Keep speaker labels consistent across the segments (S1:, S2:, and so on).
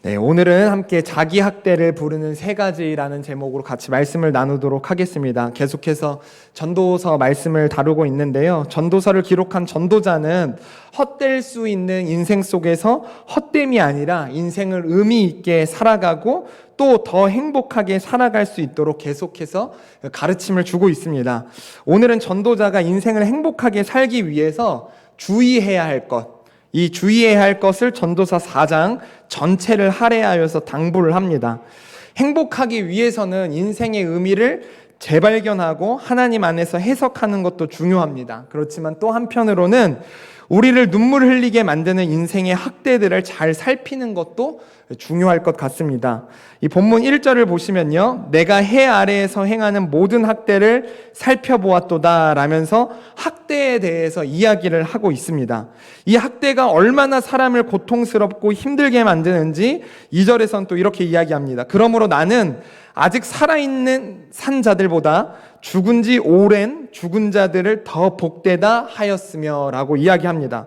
S1: 네, 오늘은 함께 자기 학대를 부르는 세 가지라는 제목으로 같이 말씀을 나누도록 하겠습니다. 계속해서 전도서 말씀을 다루고 있는데요. 전도서를 기록한 전도자는 헛될 수 있는 인생 속에서 헛됨이 아니라 인생을 의미 있게 살아가고 또 더 행복하게 살아갈 수 있도록 계속해서 가르침을 주고 있습니다. 오늘은 전도자가 인생을 행복하게 살기 위해서 주의해야 할 것, 이 주의해야 할 것을 전도서 4장 전체를 할애하여서 당부를 합니다. 행복하기 위해서는 인생의 의미를 재발견하고 하나님 안에서 해석하는 것도 중요합니다. 그렇지만 또 한편으로는 우리를 눈물 흘리게 만드는 인생의 학대들을 잘 살피는 것도 중요할 것 같습니다. 이 본문 1절을 보시면요, 내가 해 아래에서 행하는 모든 학대를 살펴보았도다 라면서 학대에 대해서 이야기를 하고 있습니다. 이 학대가 얼마나 사람을 고통스럽고 힘들게 만드는지 2절에서는 또 이렇게 이야기합니다. 그러므로 나는 아직 살아있는 산 자들보다 죽은 지 오랜 죽은 자들을 더 복되다 하였으며 라고 이야기합니다.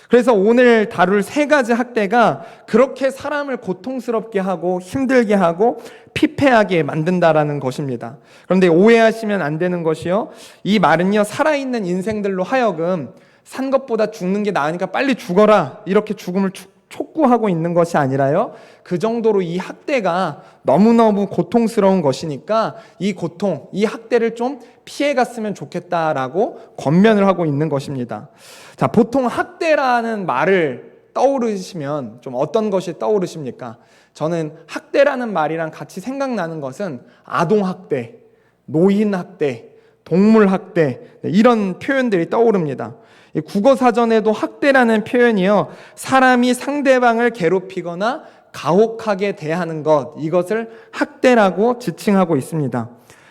S1: 그래서 오늘 다룰 세 가지 학대가 그렇게 사람을 고통스럽게 하고 힘들게 하고 피폐하게 만든다라는 것입니다. 그런데 오해하시면 안 되는 것이요, 이 말은요, 살아있는 인생들로 하여금 산 것보다 죽는 게 나으니까 빨리 죽어라 이렇게 죽음을 촉구하고 있는 것이 아니라요, 그 정도로 이 학대가 너무너무 고통스러운 것이니까 이 고통, 이 학대를 좀 피해갔으면 좋겠다라고 권면을 하고 있는 것입니다. 자, 보통 학대라는 말을 떠오르시면 좀 어떤 것이 떠오르십니까? 저는 학대라는 말이랑 같이 생각나는 것은 아동학대, 노인학대, 동물학대, 이런 표현들이 떠오릅니다. 국어사전에도 학대라는 표현이요, 사람이 상대방을 괴롭히거나 가혹하게 대하는 것, 이것을 학대라고 지칭하고 있습니다.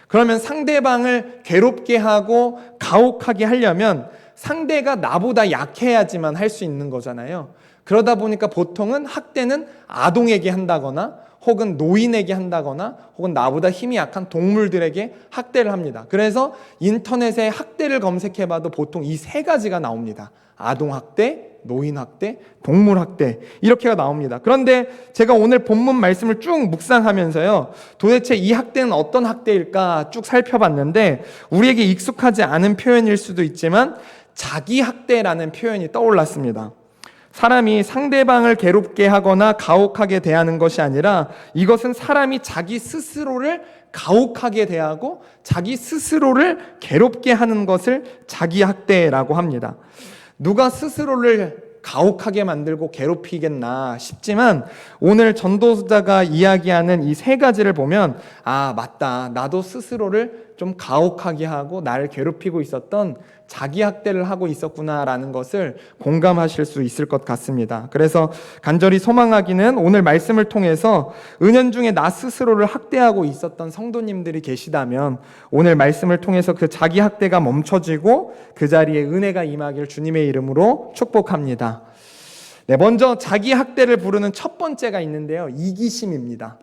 S1: 그러면 상대방을 괴롭게 하고 가혹하게 하려면 상대가 나보다 약해야지만 할 수 있는 거잖아요. 그러다 보니까 보통은 학대는 아동에게 한다거나 혹은 노인에게 한다거나 혹은 나보다 힘이 약한 동물들에게 학대를 합니다. 그래서 인터넷에 학대를 검색해봐도 보통 이 세 가지가 나옵니다. 아동학대, 노인학대, 동물학대, 이렇게가 나옵니다. 그런데 제가 오늘 본문 말씀을 쭉 묵상하면서요, 도대체 이 학대는 어떤 학대일까 쭉 살펴봤는데 우리에게 익숙하지 않은 표현일 수도 있지만 자기 학대라는 표현이 떠올랐습니다. 사람이 상대방을 괴롭게 하거나 가혹하게 대하는 것이 아니라 이것은 사람이 자기 스스로를 가혹하게 대하고 자기 스스로를 괴롭게 하는 것을 자기 학대라고 합니다. 누가 스스로를 가혹하게 만들고 괴롭히겠나 싶지만 오늘 전도자가 이야기하는 이 세 가지를 보면, 아, 맞다, 나도 스스로를 좀 가혹하게 하고 나를 괴롭히고 있었던 자기 학대를 하고 있었구나라는 것을 공감하실 수 있을 것 같습니다. 그래서 간절히 소망하기는 오늘 말씀을 통해서 은연중에 나 스스로를 학대하고 있었던 성도님들이 계시다면 오늘 말씀을 통해서 그 자기 학대가 멈춰지고 그 자리에 은혜가 임하길 주님의 이름으로 축복합니다. 네, 먼저 자기 학대를 부르는 첫 번째가 있는데요, 이기심입니다.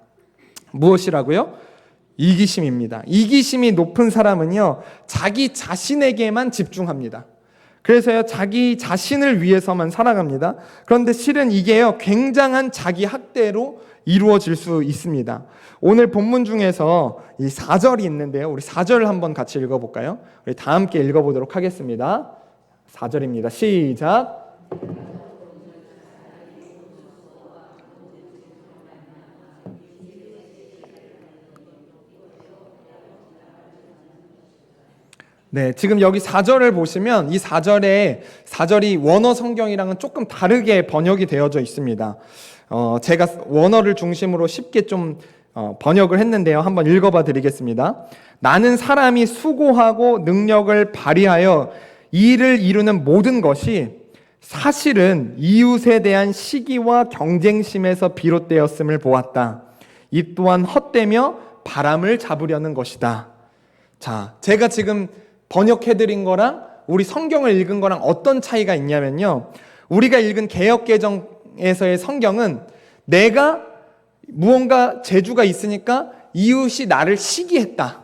S1: 무엇이라고요? 이기심입니다. 이기심이 높은 사람은요, 자기 자신에게만 집중합니다. 그래서요, 자기 자신을 위해서만 살아갑니다. 그런데 실은 이게요, 굉장한 자기 학대로 이루어질 수 있습니다. 오늘 본문 중에서 이 4절이 있는데요, 우리 4절을 한번 같이 읽어볼까요? 우리 다 함께 읽어보도록 하겠습니다. 4절입니다. 시작. 네, 지금 여기 4절을 보시면 이 4절이 원어 성경이랑은 조금 다르게 번역이 되어져 있습니다. 제가 원어를 중심으로 쉽게 좀 번역을 했는데요. 한번 읽어봐 드리겠습니다. 나는 사람이 수고하고 능력을 발휘하여 일을 이루는 모든 것이 사실은 이웃에 대한 시기와 경쟁심에서 비롯되었음을 보았다. 이 또한 헛되며 바람을 잡으려는 것이다. 자, 제가 지금 번역해드린 거랑 우리 성경을 읽은 거랑 어떤 차이가 있냐면요, 우리가 읽은 개역개정에서의 성경은 내가 무언가 재주가 있으니까 이웃이 나를 시기했다,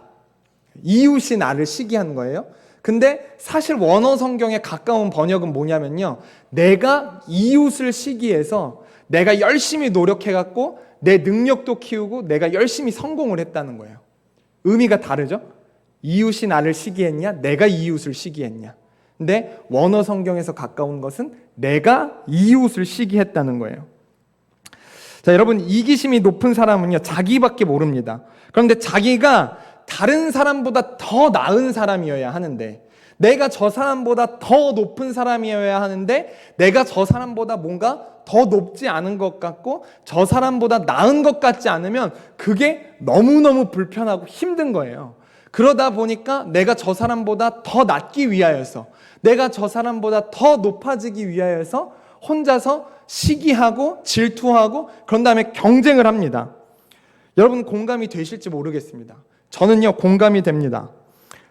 S1: 이웃이 나를 시기한 거예요. 근데 사실 원어 성경에 가까운 번역은 뭐냐면요, 내가 이웃을 시기해서 내가 열심히 노력해갖고 내 능력도 키우고 내가 열심히 성공을 했다는 거예요. 의미가 다르죠? 이웃이 나를 시기했냐? 내가 이웃을 시기했냐? 근데 원어 성경에서 가까운 것은 내가 이웃을 시기했다는 거예요. 자, 여러분, 이기심이 높은 사람은요, 자기밖에 모릅니다. 그런데 자기가 다른 사람보다 더 나은 사람이어야 하는데, 내가 저 사람보다 더 높은 사람이어야 하는데, 내가 저 사람보다 뭔가 더 높지 않은 것 같고 저 사람보다 나은 것 같지 않으면 그게 너무너무 불편하고 힘든 거예요. 그러다 보니까 내가 저 사람보다 더 낫기 위하여서, 내가 저 사람보다 더 높아지기 위하여서 혼자서 시기하고 질투하고 그런 다음에 경쟁을 합니다. 여러분 공감이 되실지 모르겠습니다. 저는요 공감이 됩니다.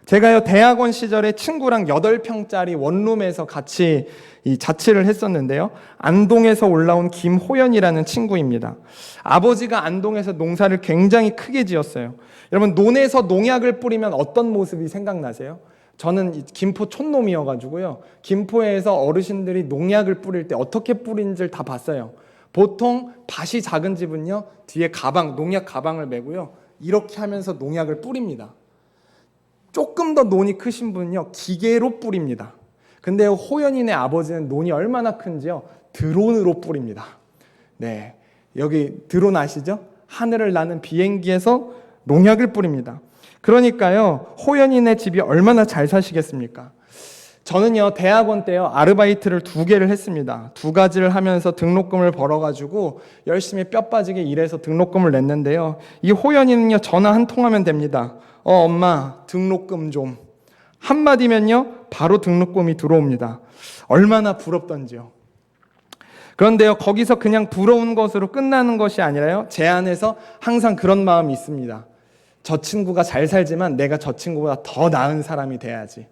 S1: 제가요 대학원 시절에 친구랑 8평짜리 원룸에서 같이 이 자취를 했었는데요. 안동에서 올라온 김호연이라는 친구입니다. 아버지가 안동에서 농사를 굉장히 크게 지었어요. 여러분 논에서 농약을 뿌리면 어떤 모습이 생각나세요? 저는 김포 촌놈이어가지고요. 김포에서 어르신들이 농약을 뿌릴 때 어떻게 뿌린지를 다 봤어요. 보통 밭이 작은 집은요. 뒤에 가방, 농약 가방을 메고요. 이렇게 하면서 농약을 뿌립니다. 조금 더 논이 크신 분은요. 기계로 뿌립니다. 근데 호연이네 아버지는 논이 얼마나 큰지요. 드론으로 뿌립니다. 네, 여기 드론 아시죠? 하늘을 나는 비행기에서 농약을 뿌립니다. 그러니까요, 호연이네 집이 얼마나 잘 사시겠습니까? 저는요, 대학원 때요, 아르바이트를 2개를 했습니다. 2가지를 하면서 등록금을 벌어가지고 열심히 뼈 빠지게 일해서 등록금을 냈는데요. 이 호연이는요, 전화 한 통하면 됩니다. 엄마, 등록금 좀. 한마디면요, 바로 등록금이 들어옵니다. 얼마나 부럽던지요. 그런데요, 거기서 그냥 부러운 것으로 끝나는 것이 아니라요, 제 안에서 항상 그런 마음이 있습니다. 저 친구가 잘 살지만 내가 저 친구보다 더 나은 사람이 돼야지.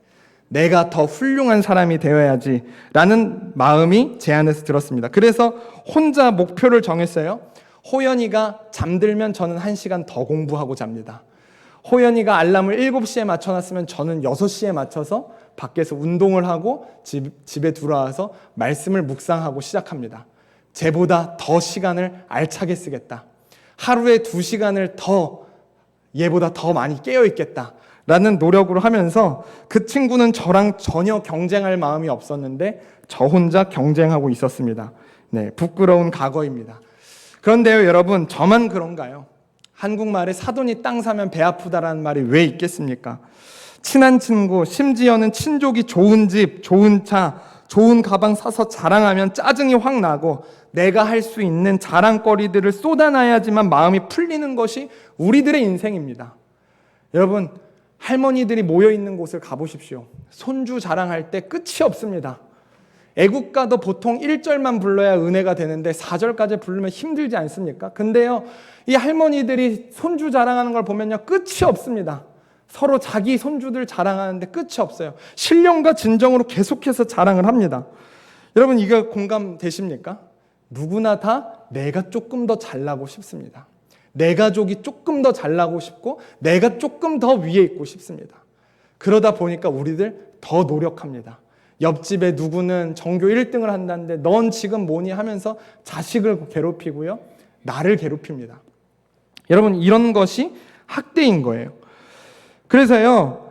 S1: 내가 더 훌륭한 사람이 되어야지 라는 마음이 제 안에서 들었습니다. 그래서 혼자 목표를 정했어요. 호연이가 잠들면 저는 1시간 더 공부하고 잡니다. 호연이가 알람을 7시에 맞춰놨으면 저는 6시에 맞춰서 밖에서 운동을 하고 집에 들어와서 말씀을 묵상하고 시작합니다. 쟤보다 더 시간을 알차게 쓰겠다. 하루에 2시간을 더 얘보다 더 많이 깨어있겠다 라는 노력으로 하면서 그 친구는 저랑 전혀 경쟁할 마음이 없었는데 저 혼자 경쟁하고 있었습니다. 네, 부끄러운 과거입니다. 그런데요 여러분, 저만 그런가요? 한국말에 사돈이 땅 사면 배 아프다라는 말이 왜 있겠습니까? 친한 친구, 심지어는 친족이 좋은 집, 좋은 차, 좋은 가방 사서 자랑하면 짜증이 확 나고 내가 할 수 있는 자랑거리들을 쏟아놔야지만 마음이 풀리는 것이 우리들의 인생입니다. 여러분, 할머니들이 모여있는 곳을 가보십시오. 손주 자랑할 때 끝이 없습니다. 애국가도 보통 1절만 불러야 은혜가 되는데 4절까지 부르면 힘들지 않습니까? 근데요, 이 할머니들이 손주 자랑하는 걸 보면요, 끝이 없습니다. 서로 자기 손주들 자랑하는데 끝이 없어요. 신령과 진정으로 계속해서 자랑을 합니다. 여러분, 이거 공감되십니까? 누구나 다 내가 조금 더 잘나고 싶습니다. 내 가족이 조금 더 잘나고 싶고 내가 조금 더 위에 있고 싶습니다. 그러다 보니까 우리들 더 노력합니다. 옆집에 누구는 전교 1등을 한다는데 넌 지금 뭐니 하면서 자식을 괴롭히고요, 나를 괴롭힙니다. 여러분, 이런 것이 학대인 거예요. 그래서요,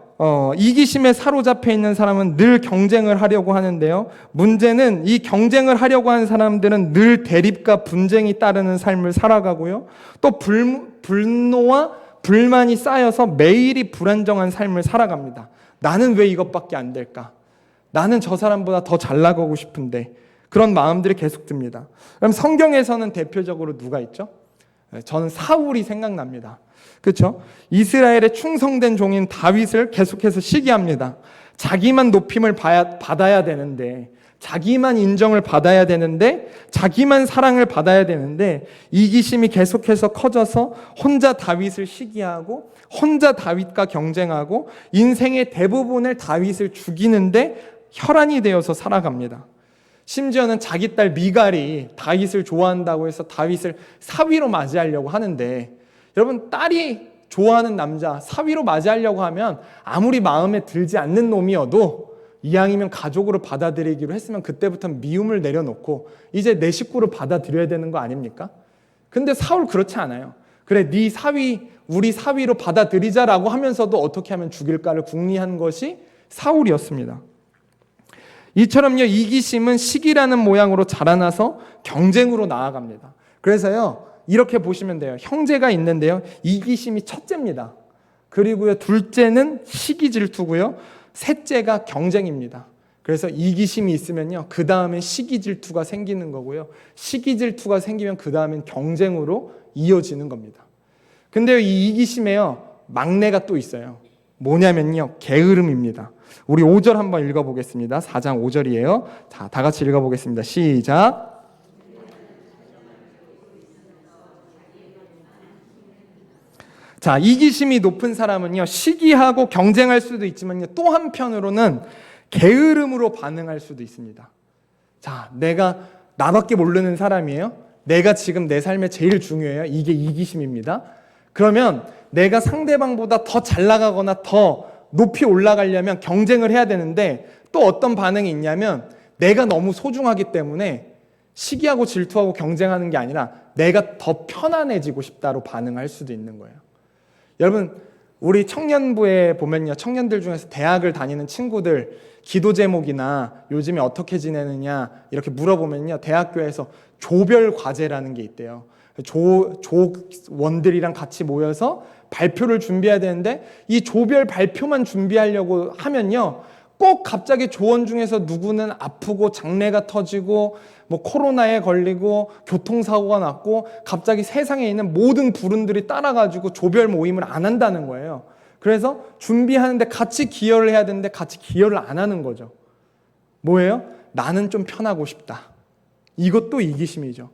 S1: 이기심에 사로잡혀 있는 사람은 늘 경쟁을 하려고 하는데요, 문제는 이 경쟁을 하려고 하는 사람들은 늘 대립과 분쟁이 따르는 삶을 살아가고요, 또 분노와 불만이 쌓여서 매일이 불안정한 삶을 살아갑니다. 나는 왜 이것밖에 안 될까? 나는 저 사람보다 더 잘 나가고 싶은데, 그런 마음들이 계속 듭니다. 그럼 성경에서는 대표적으로 누가 있죠? 저는 사울이 생각납니다. 그렇죠? 이스라엘의 충성된 종인 다윗을 계속해서 시기합니다. 자기만 높임을 받아야 되는데, 자기만 인정을 받아야 되는데, 자기만 사랑을 받아야 되는데, 이기심이 계속해서 커져서 혼자 다윗을 시기하고 혼자 다윗과 경쟁하고 인생의 대부분을 다윗을 죽이는데 혈안이 되어서 살아갑니다. 심지어는 자기 딸 미갈이 다윗을 좋아한다고 해서 다윗을 사위로 맞이하려고 하는데, 여러분, 딸이 좋아하는 남자 사위로 맞이하려고 하면 아무리 마음에 들지 않는 놈이어도 이왕이면 가족으로 받아들이기로 했으면 그때부터 미움을 내려놓고 이제 내 식구로 받아들여야 되는 거 아닙니까? 근데 사울 그렇지 않아요. 그래, 네 사위, 우리 사위로 받아들이자라고 하면서도 어떻게 하면 죽일까를 궁리한 것이 사울이었습니다. 이처럼요, 이기심은 시기라는 모양으로 자라나서 경쟁으로 나아갑니다. 그래서요, 이렇게 보시면 돼요. 형제가 있는데요, 이기심이 첫째입니다. 그리고요, 둘째는 시기 질투고요, 셋째가 경쟁입니다. 그래서 이기심이 있으면요, 그 다음에 시기 질투가 생기는 거고요, 시기 질투가 생기면 그 다음엔 경쟁으로 이어지는 겁니다. 근데요, 이 이기심에요, 막내가 또 있어요. 뭐냐면요, 게으름입니다. 우리 5절 한번 읽어보겠습니다. 4장 5절이에요. 자, 다 같이 읽어보겠습니다. 시작. 자, 이기심이 높은 사람은요, 시기하고 경쟁할 수도 있지만요, 또 한편으로는 게으름으로 반응할 수도 있습니다. 자, 내가 나밖에 모르는 사람이에요. 내가 지금 내 삶에 제일 중요해요. 이게 이기심입니다. 그러면 내가 상대방보다 더 잘 나가거나 더 높이 올라가려면 경쟁을 해야 되는데 또 어떤 반응이 있냐면 내가 너무 소중하기 때문에 시기하고 질투하고 경쟁하는 게 아니라 내가 더 편안해지고 싶다로 반응할 수도 있는 거예요. 여러분, 우리 청년부에 보면요, 청년들 중에서 대학을 다니는 친구들 기도 제목이나 요즘에 어떻게 지내느냐 이렇게 물어보면요, 대학교에서 조별 과제라는 게 있대요. 조원들이랑 같이 모여서 발표를 준비해야 되는데 이 조별 발표만 준비하려고 하면요, 꼭 갑자기 조원 중에서 누구는 아프고 장례가 터지고 뭐 코로나에 걸리고 교통사고가 났고 갑자기 세상에 있는 모든 불운들이 따라가지고 조별 모임을 안 한다는 거예요. 그래서 준비하는데 같이 기여를 해야 되는데 같이 기여를 안 하는 거죠. 뭐예요? 나는 좀 편하고 싶다. 이것도 이기심이죠.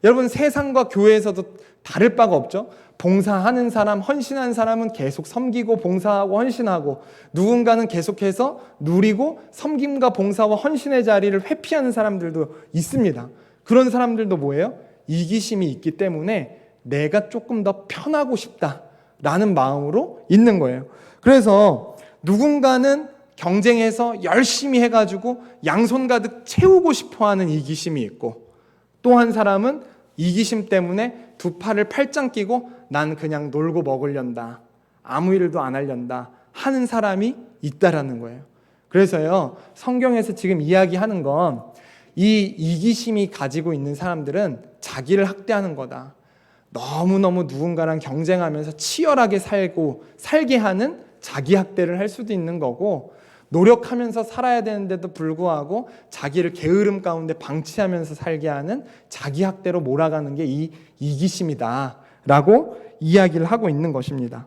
S1: 여러분, 세상과 교회에서도 다를 바가 없죠. 봉사하는 사람, 헌신한 사람은 계속 섬기고 봉사하고 헌신하고, 누군가는 계속해서 누리고 섬김과 봉사와 헌신의 자리를 회피하는 사람들도 있습니다. 그런 사람들도 뭐예요? 이기심이 있기 때문에 내가 조금 더 편하고 싶다라는 마음으로 있는 거예요. 그래서 누군가는 경쟁해서 열심히 해가지고 양손 가득 채우고 싶어하는 이기심이 있고, 또 한 사람은 이기심 때문에 두 팔을 팔짱 끼고 난 그냥 놀고 먹으련다, 아무 일도 안 하련다 하는 사람이 있다라는 거예요. 그래서요, 성경에서 지금 이야기하는 건 이 이기심이 가지고 있는 사람들은 자기를 학대하는 거다. 너무너무 누군가랑 경쟁하면서 치열하게 살게 하는 자기 학대를 할 수도 있는 거고, 노력하면서 살아야 되는데도 불구하고 자기를 게으름 가운데 방치하면서 살게 하는 자기 학대로 몰아가는 게 이 이기심이다 라고 이야기를 하고 있는 것입니다.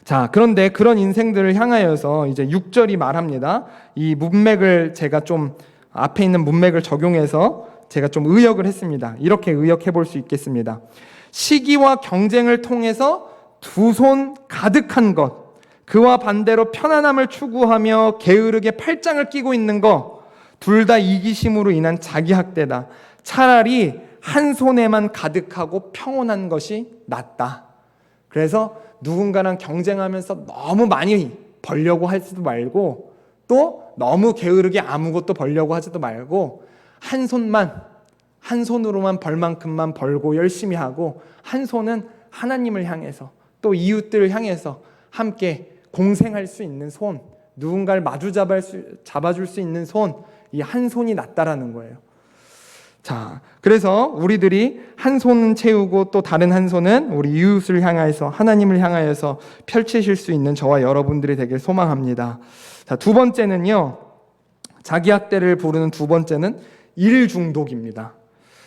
S1: 자, 그런데 그런 인생들을 향하여서 이제 6절이 말합니다. 이 문맥을 제가 좀 앞에 있는 문맥을 적용해서 제가 좀 의역을 했습니다. 이렇게 의역해 볼 수 있겠습니다. 시기와 경쟁을 통해서 두 손 가득한 것, 그와 반대로 편안함을 추구하며 게으르게 팔짱을 끼고 있는 것, 둘 다 이기심으로 인한 자기 학대다. 차라리 한 손에만 가득하고 평온한 것이 낫다. 그래서 누군가랑 경쟁하면서 너무 많이 벌려고 하지도 말고, 또 너무 게으르게 아무것도 벌려고 하지도 말고, 한 손으로만 벌 만큼만 벌고 열심히 하고, 한 손은 하나님을 향해서 또 이웃들을 향해서 함께 공생할 수 있는 손, 누군가를 마주 잡아줄 수 있는 손, 이 한 손이 낫다라는 거예요. 자, 그래서 우리들이 한 손은 채우고 또 다른 한 손은 우리 이웃을 향하여서, 하나님을 향하여서 펼치실 수 있는 저와 여러분들이 되길 소망합니다. 자, 두 번째는요, 자기 학대를 부르는 두 번째는 일 중독입니다.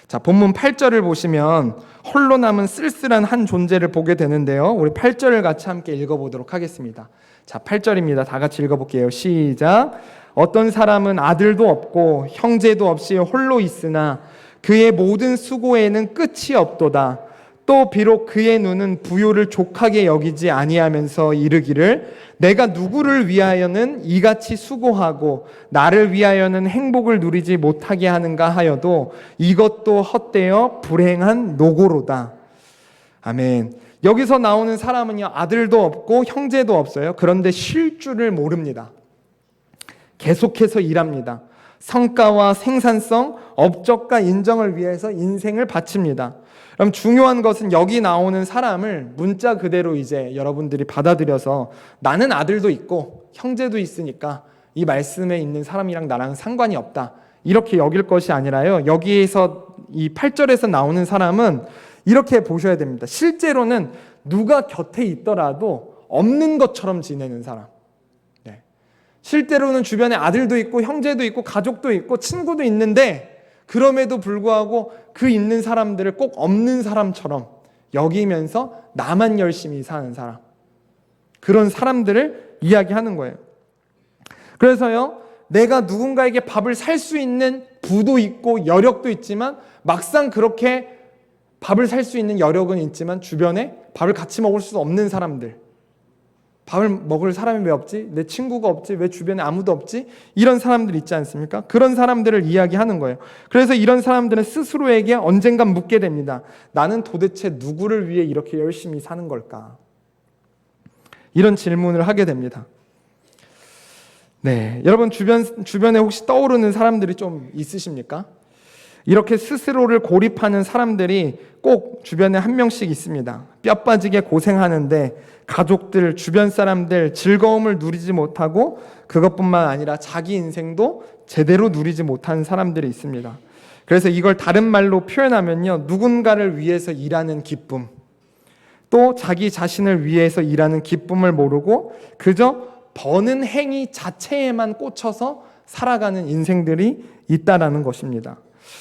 S1: 자, 본문 8절을 보시면 홀로 남은 쓸쓸한 한 존재를 보게 되는데요, 우리 8절을 같이 함께 읽어보도록 하겠습니다. 자, 8절입니다. 다 같이 읽어볼게요. 시작. 어떤 사람은 아들도 없고 형제도 없이 홀로 있으나 그의 모든 수고에는 끝이 없도다. 또 비록 그의 눈은 부요를 족하게 여기지 아니하면서 이르기를 내가 누구를 위하여는 이같이 수고하고 나를 위하여는 행복을 누리지 못하게 하는가 하여도 이것도 헛되어 불행한 노고로다. 아멘. 여기서 나오는 사람은요, 아들도 없고 형제도 없어요. 그런데 쉴 줄을 모릅니다. 계속해서 일합니다. 성과와 생산성, 업적과 인정을 위해서 인생을 바칩니다. 그럼 중요한 것은 여기 나오는 사람을 문자 그대로 이제 여러분들이 받아들여서 나는 아들도 있고 형제도 있으니까 이 말씀에 있는 사람이랑 나랑 상관이 없다, 이렇게 여길 것이 아니라요, 여기에서 이 8절에서 나오는 사람은 이렇게 보셔야 됩니다. 실제로는 누가 곁에 있더라도 없는 것처럼 지내는 사람. 네. 실제로는 주변에 아들도 있고 형제도 있고 가족도 있고 친구도 있는데 그럼에도 불구하고 그 있는 사람들을 꼭 없는 사람처럼 여기면서 나만 열심히 사는 사람, 그런 사람들을 이야기하는 거예요. 그래서요, 내가 누군가에게 밥을 살 수 있는 부도 있고 여력도 있지만 막상 그렇게 밥을 살 수 있는 여력은 있지만 주변에 밥을 같이 먹을 수 없는 사람들, 밥을 먹을 사람이 왜 없지? 내 친구가 없지? 왜 주변에 아무도 없지? 이런 사람들 있지 않습니까? 그런 사람들을 이야기하는 거예요. 그래서 이런 사람들은 스스로에게 언젠간 묻게 됩니다. 나는 도대체 누구를 위해 이렇게 열심히 사는 걸까? 이런 질문을 하게 됩니다. 네, 여러분 주변에 혹시 떠오르는 사람들이 좀 있으십니까? 이렇게 스스로를 고립하는 사람들이 꼭 주변에 한 명씩 있습니다. 뼈 빠지게 고생하는데 가족들, 주변 사람들 즐거움을 누리지 못하고 그것뿐만 아니라 자기 인생도 제대로 누리지 못하는 사람들이 있습니다. 그래서 이걸 다른 말로 표현하면요, 누군가를 위해서 일하는 기쁨, 또 자기 자신을 위해서 일하는 기쁨을 모르고 그저 버는 행위 자체에만 꽂혀서 살아가는 인생들이 있다라는 것입니다.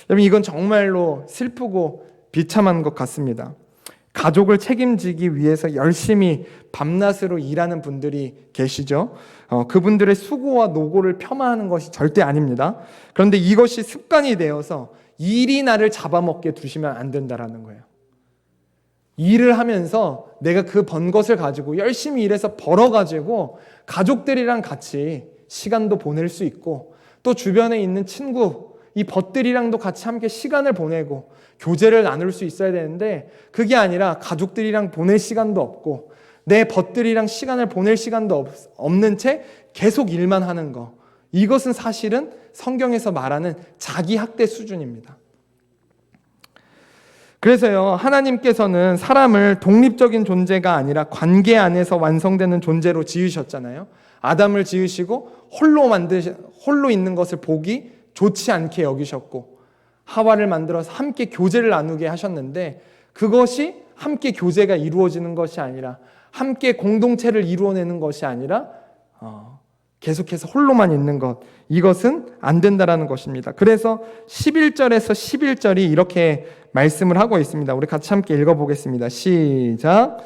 S1: 여러분, 이건 정말로 슬프고 비참한 것 같습니다. 가족을 책임지기 위해서 열심히 밤낮으로 일하는 분들이 계시죠. 그분들의 수고와 노고를 폄하하는 것이 절대 아닙니다. 그런데 이것이 습관이 되어서 일이 나를 잡아먹게 두시면 안 된다라는 거예요. 일을 하면서 내가 그 번 것을 가지고 열심히 일해서 벌어가지고 가족들이랑 같이 시간도 보낼 수 있고 또 주변에 있는 친구, 이 벗들이랑도 같이 함께 시간을 보내고 교제를 나눌 수 있어야 되는데 그게 아니라 가족들이랑 보낼 시간도 없고 내 벗들이랑 시간을 보낼 시간도 없는 채 계속 일만 하는 거, 이것은 사실은 성경에서 말하는 자기 학대 수준입니다. 그래서요, 하나님께서는 사람을 독립적인 존재가 아니라 관계 안에서 완성되는 존재로 지으셨잖아요. 아담을 지으시고 홀로 있는 것을 보기 좋지 않게 여기셨고 하와를 만들어서 함께 교제를 나누게 하셨는데 그것이 함께 교제가 이루어지는 것이 아니라 함께 공동체를 이루어내는 것이 아니라 계속해서 홀로만 있는 것, 이것은 안 된다라는 것입니다. 그래서 11절에서 11절이 이렇게 말씀을 하고 있습니다. 우리 같이 함께 읽어보겠습니다. 시작.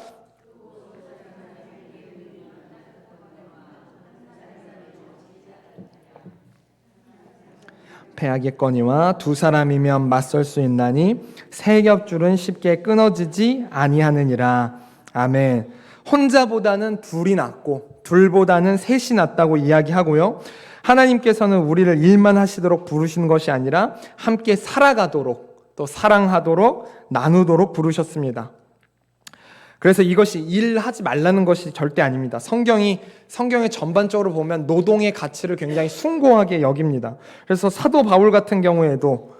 S1: 배하겠거니와 두 사람이면 맞설 수 있나니 세 겹줄은 쉽게 끊어지지 아니하느니라. 아멘. 혼자보다는 둘이 낫고 둘보다는 셋이 낫다고 이야기하고요, 하나님께서는 우리를 일만 하시도록 부르신 것이 아니라 함께 살아가도록 또 사랑하도록 나누도록 부르셨습니다. 그래서 이것이 일하지 말라는 것이 절대 아닙니다. 성경에 전반적으로 보면 노동의 가치를 굉장히 숭고하게 여깁니다. 그래서 사도 바울 같은 경우에도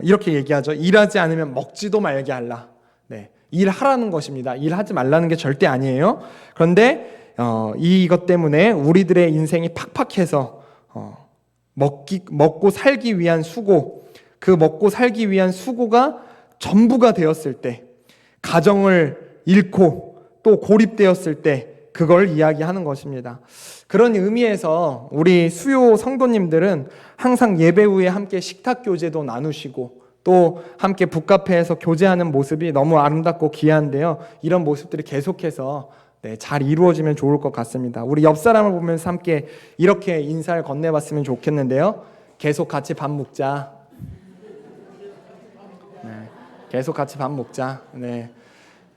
S1: 이렇게 얘기하죠. 일하지 않으면 먹지도 말게 할라. 네, 일하라는 것입니다. 일하지 말라는 게 절대 아니에요. 그런데 이것 때문에 우리들의 인생이 팍팍해서 먹고 살기 위한 수고, 그 먹고 살기 위한 수고가 전부가 되었을 때, 가정을 잃고 또 고립되었을 때 그걸 이야기하는 것입니다. 그런 의미에서 우리 수요 성도님들은 항상 예배 후에 함께 식탁 교제도 나누시고 또 함께 북카페에서 교제하는 모습이 너무 아름답고 귀한데요, 이런 모습들이 계속해서 잘 이루어지면 좋을 것 같습니다. 우리 옆 사람을 보면서 함께 이렇게 인사를 건네봤으면 좋겠는데요, 계속 같이 밥 먹자. 계속 같이 밥 먹자.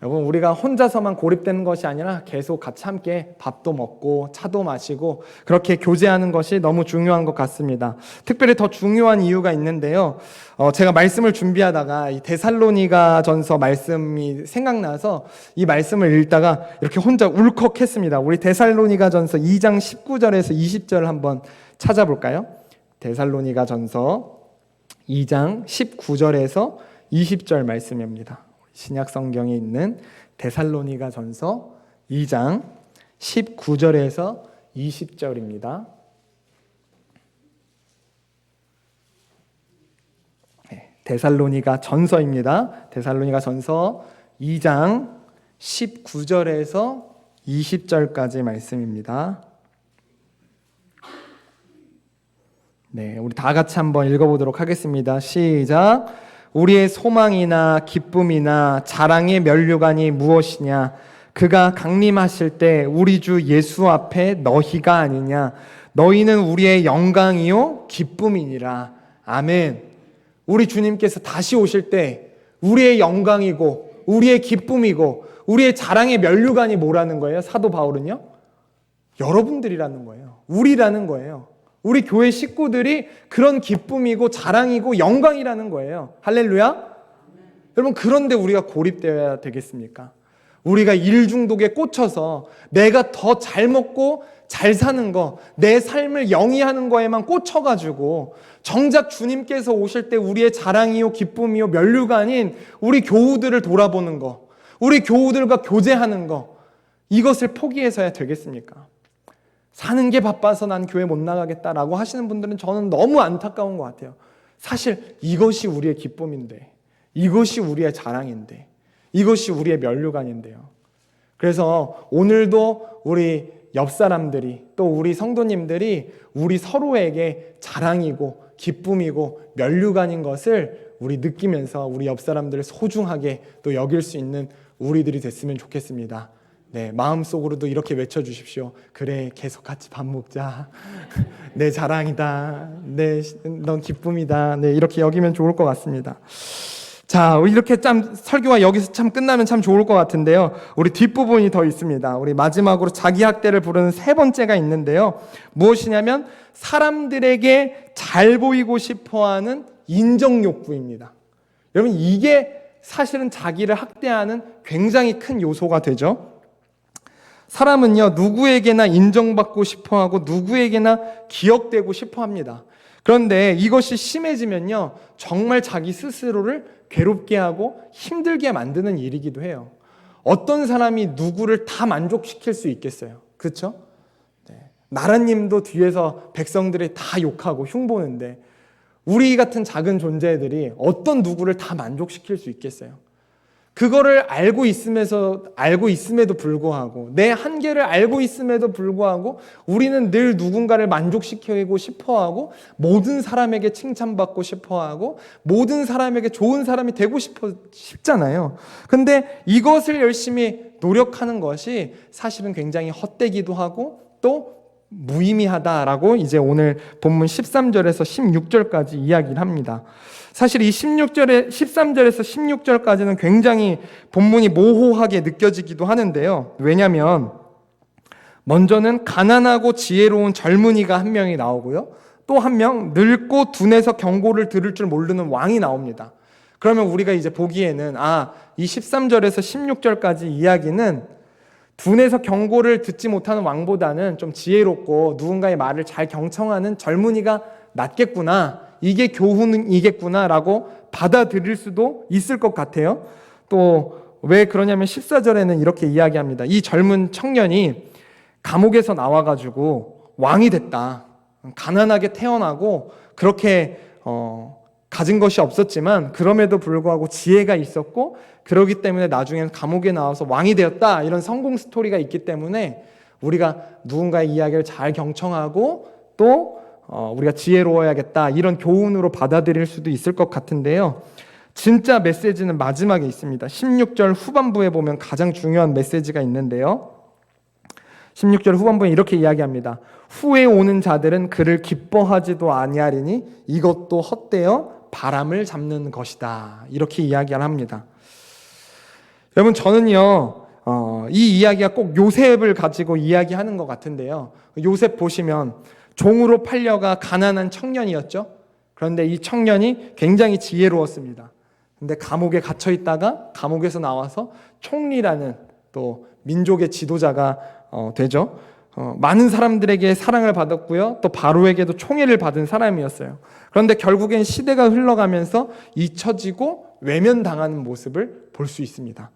S1: 여러분, 우리가 혼자서만 고립되는 것이 아니라 계속 같이 함께 밥도 먹고 차도 마시고 그렇게 교제하는 것이 너무 중요한 것 같습니다. 특별히 더 중요한 이유가 있는데요. 제가 말씀을 준비하다가 이 데살로니가전서 말씀이 생각나서 이 말씀을 읽다가 이렇게 혼자 울컥했습니다. 우리 데살로니가전서 2장 19절에서 20절 한번 찾아볼까요? 데살로니가전서 2장 19절에서 20절 말씀입니다. 신약 성경에 있는 데살로니가전서 2장 19절에서 20절입니다. 데살로니가전서입니다. 데살로니가전서 2장 19절에서 20절까지 말씀입니다. 네, 우리 다 같이 한번 읽어보도록 하겠습니다. 시작. 우리의 소망이나 기쁨이나 자랑의 면류관이 무엇이냐? 그가 강림하실 때 우리 주 예수 앞에 너희가 아니냐? 너희는 우리의 영광이요 기쁨이니라. 아멘. 우리 주님께서 다시 오실 때 우리의 영광이고 우리의 기쁨이고 우리의 자랑의 면류관이 뭐라는 거예요? 사도 바울은요? 여러분들이라는 거예요. 우리라는 거예요. 우리 교회 식구들이 그런 기쁨이고 자랑이고 영광이라는 거예요. 할렐루야? 여러분, 그런데 우리가 고립되어야 되겠습니까? 우리가 일 중독에 꽂혀서 내가 더 잘 먹고 잘 사는 거, 내 삶을 영위하는 거에만 꽂혀가지고 정작 주님께서 오실 때 우리의 자랑이요 기쁨이요 면류관인 우리 교우들을 돌아보는 거, 우리 교우들과 교제하는 거, 이것을 포기해서야 되겠습니까? 사는 게 바빠서 난 교회 못 나가겠다라고 하시는 분들은 저는 너무 안타까운 것 같아요. 사실 이것이 우리의 기쁨인데, 이것이 우리의 자랑인데, 이것이 우리의 면류관인데요. 그래서 오늘도 우리 옆 사람들이, 또 우리 성도님들이 우리 서로에게 자랑이고 기쁨이고 면류관인 것을 우리 느끼면서 우리 옆 사람들을 소중하게 또 여길 수 있는 우리들이 됐으면 좋겠습니다. 네, 마음속으로도 이렇게 외쳐주십시오. 그래, 계속 같이 밥 먹자. 내 자랑이다. 넌 기쁨이다. 네, 이렇게 여기면 좋을 것 같습니다. 자, 이렇게 참 설교가 여기서 참 끝나면 참 좋을 것 같은데요. 우리 뒷부분이 더 있습니다. 우리 마지막으로 자기 학대를 부르는 세 번째가 있는데요. 무엇이냐면 사람들에게 잘 보이고 싶어하는 인정 욕구입니다. 여러분, 이게 사실은 자기를 학대하는 굉장히 큰 요소가 되죠. 사람은요, 누구에게나 인정받고 싶어하고 누구에게나 기억되고 싶어합니다. 그런데 이것이 심해지면요, 정말 자기 스스로를 괴롭게 하고 힘들게 만드는 일이기도 해요. 어떤 사람이 누구를 다 만족시킬 수 있겠어요? 그렇죠? 네. 나라님도 뒤에서 백성들이 다 욕하고 흉보는데 우리 같은 작은 존재들이 어떤 누구를 다 만족시킬 수 있겠어요? 그거를 알고 있음에도 불구하고, 내 한계를 알고 있음에도 불구하고 우리는 늘 누군가를 만족시키고 싶어하고 모든 사람에게 칭찬받고 싶어하고 모든 사람에게 좋은 사람이 되고 싶잖아요. 근데 이것을 열심히 노력하는 것이 사실은 굉장히 헛되기도 하고 또 무의미하다라고 이제 오늘 본문 13절에서 16절까지 이야기를 합니다. 사실 이 13절에서 16절까지는 굉장히 본문이 모호하게 느껴지기도 하는데요. 왜냐하면 먼저는 가난하고 지혜로운 젊은이가 한 명이 나오고요. 또 한 명 늙고 둔해서 경고를 들을 줄 모르는 왕이 나옵니다. 그러면 우리가 이제 보기에는 이 13절에서 16절까지 이야기는 둔해서 경고를 듣지 못하는 왕보다는 좀 지혜롭고 누군가의 말을 잘 경청하는 젊은이가 낫겠구나, 이게 교훈이겠구나라고 받아들일 수도 있을 것 같아요. 또 왜 그러냐면 14절에는 이렇게 이야기합니다. 이 젊은 청년이 감옥에서 나와가지고 왕이 됐다. 가난하게 태어나고 그렇게 가진 것이 없었지만 그럼에도 불구하고 지혜가 있었고 그러기 때문에 나중에는 감옥에 나와서 왕이 되었다. 이런 성공 스토리가 있기 때문에 우리가 누군가의 이야기를 잘 경청하고 또 우리가 지혜로워야겠다, 이런 교훈으로 받아들일 수도 있을 것 같은데요. 진짜 메시지는 마지막에 있습니다. 16절 후반부에 보면 가장 중요한 메시지가 있는데요. 16절 후반부에 이렇게 이야기합니다. 후에 오는 자들은 그를 기뻐하지도 아니하리니 이것도 헛되어 바람을 잡는 것이다. 이렇게 이야기를 합니다. 여러분, 저는요, 이 이야기가 꼭 요셉을 가지고 이야기하는 것 같은데요. 요셉 보시면 종으로 팔려가 가난한 청년이었죠. 그런데 이 청년이 굉장히 지혜로웠습니다. 근데 감옥에 갇혀 있다가 감옥에서 나와서 총리라는 또 민족의 지도자가 되죠. 많은 사람들에게 사랑을 받았고요. 또 바로에게도 총애를 받은 사람이었어요. 그런데 결국엔 시대가 흘러가면서 잊혀지고 외면당하는 모습을 볼 수 있습니다.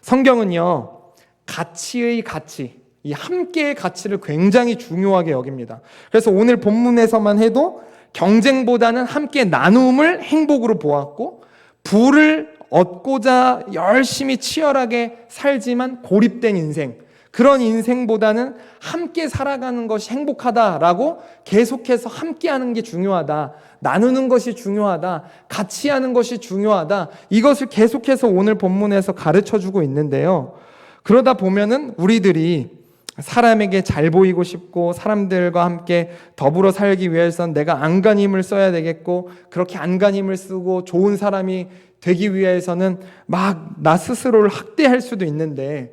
S1: 성경은요, 가치의 가치, 이 함께의 가치를 굉장히 중요하게 여깁니다. 그래서 오늘 본문에서만 해도 경쟁보다는 함께 나눔을 행복으로 보았고, 부를 얻고자 열심히 치열하게 살지만 고립된 인생, 그런 인생보다는 함께 살아가는 것이 행복하다라고 계속해서 함께하는 게 중요하다, 나누는 것이 중요하다, 같이 하는 것이 중요하다, 이것을 계속해서 오늘 본문에서 가르쳐주고 있는데요. 그러다 보면은 우리들이 사람에게 잘 보이고 싶고 사람들과 함께 더불어 살기 위해선 내가 안간힘을 써야 되겠고, 그렇게 안간힘을 쓰고 좋은 사람이 되기 위해서는 막 나 스스로를 학대할 수도 있는데,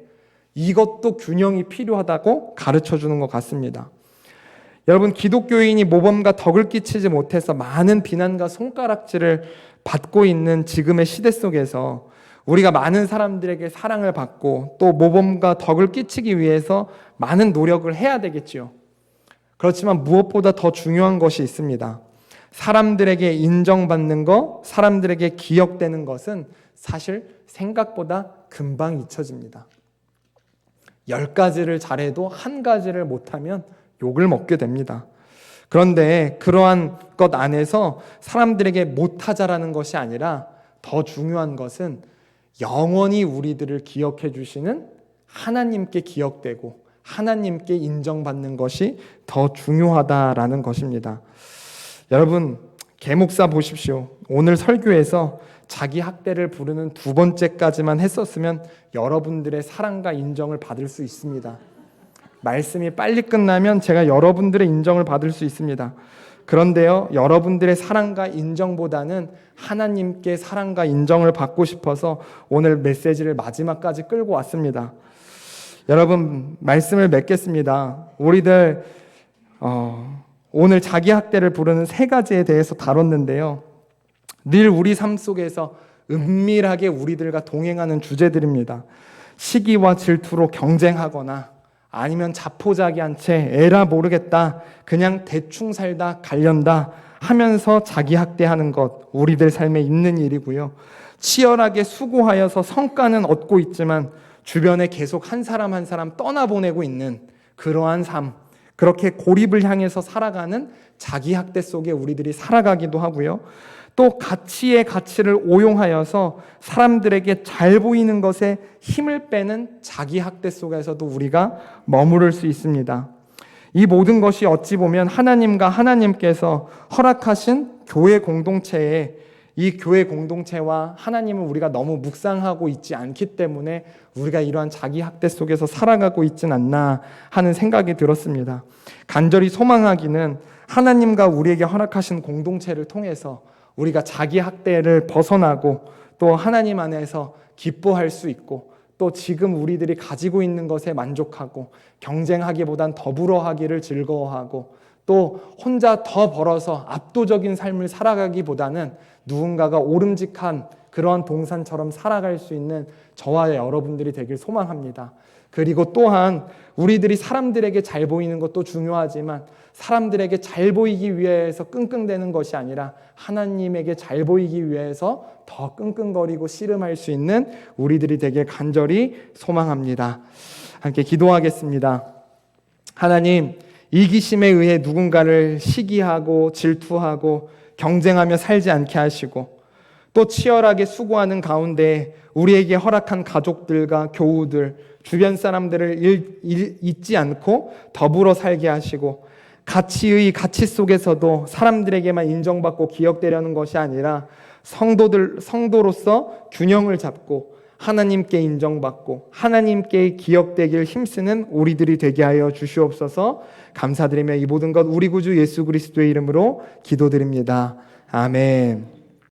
S1: 이것도 균형이 필요하다고 가르쳐주는 것 같습니다. 여러분, 기독교인이 모범과 덕을 끼치지 못해서 많은 비난과 손가락질을 받고 있는 지금의 시대 속에서 우리가 많은 사람들에게 사랑을 받고 또 모범과 덕을 끼치기 위해서 많은 노력을 해야 되겠지요. 그렇지만 무엇보다 더 중요한 것이 있습니다. 사람들에게 인정받는 것, 사람들에게 기억되는 것은 사실 생각보다 금방 잊혀집니다. 10가지를 잘해도 한 가지를 못하면 욕을 먹게 됩니다. 그런데 그러한 것 안에서 사람들에게 못하자라는 것이 아니라 더 중요한 것은 영원히 우리들을 기억해 주시는 하나님께 기억되고 하나님께 인정받는 것이 더 중요하다라는 것입니다. 여러분, 계목사 보십시오. 오늘 설교에서 자기 학대를 부르는 2번째까지만 했었으면 여러분들의 사랑과 인정을 받을 수 있습니다. 말씀이 빨리 끝나면 제가 여러분들의 인정을 받을 수 있습니다. 그런데요, 여러분들의 사랑과 인정보다는 하나님께 사랑과 인정을 받고 싶어서 오늘 메시지를 마지막까지 끌고 왔습니다. 여러분, 말씀을 맺겠습니다. 우리들 오늘 자기 학대를 부르는 3가지에 대해서 다뤘는데요, 늘 우리 삶 속에서 은밀하게 우리들과 동행하는 주제들입니다. 시기와 질투로 경쟁하거나 아니면 자포자기한 채 에라 모르겠다, 그냥 대충 살다 갈련다 하면서 자기 학대하는 것, 우리들 삶에 있는 일이고요. 치열하게 수고하여서 성과는 얻고 있지만 주변에 계속 한 사람 한 사람 떠나보내고 있는 그러한 삶, 그렇게 고립을 향해서 살아가는 자기 학대 속에 우리들이 살아가기도 하고요. 또 가치의 가치를 오용하여서 사람들에게 잘 보이는 것에 힘을 빼는 자기 학대 속에서도 우리가 머무를 수 있습니다. 이 모든 것이 어찌 보면 하나님과 하나님께서 허락하신 교회 공동체에, 이 교회 공동체와 하나님을 우리가 너무 묵상하고 있지 않기 때문에 우리가 이러한 자기 학대 속에서 살아가고 있진 않나 하는 생각이 들었습니다. 간절히 소망하기는 하나님과 우리에게 허락하신 공동체를 통해서 우리가 자기 학대를 벗어나고 또 하나님 안에서 기뻐할 수 있고, 또 지금 우리들이 가지고 있는 것에 만족하고 경쟁하기보단 더불어 하기를 즐거워하고, 또 혼자 더 벌어서 압도적인 삶을 살아가기보다는 누군가가 오름직한 그런 동산처럼 살아갈 수 있는 저와 여러분들이 되길 소망합니다. 그리고 또한 우리들이 사람들에게 잘 보이는 것도 중요하지만 사람들에게 잘 보이기 위해서 끙끙대는 것이 아니라 하나님에게 잘 보이기 위해서 더 끙끙거리고 씨름할 수 있는 우리들이 되길 간절히 소망합니다. 함께 기도하겠습니다. 하나님, 이기심에 의해 누군가를 시기하고 질투하고 경쟁하며 살지 않게 하시고, 또 치열하게 수고하는 가운데 우리에게 허락한 가족들과 교우들, 주변 사람들을 잊지 않고 더불어 살게 하시고, 가치의 가치 속에서도 사람들에게만 인정받고 기억되려는 것이 아니라 성도로서 균형을 잡고 하나님께 인정받고 하나님께 기억되길 힘쓰는 우리들이 되게 하여 주시옵소서. 감사드리며 이 모든 것 우리 구주 예수 그리스도의 이름으로 기도드립니다. 아멘.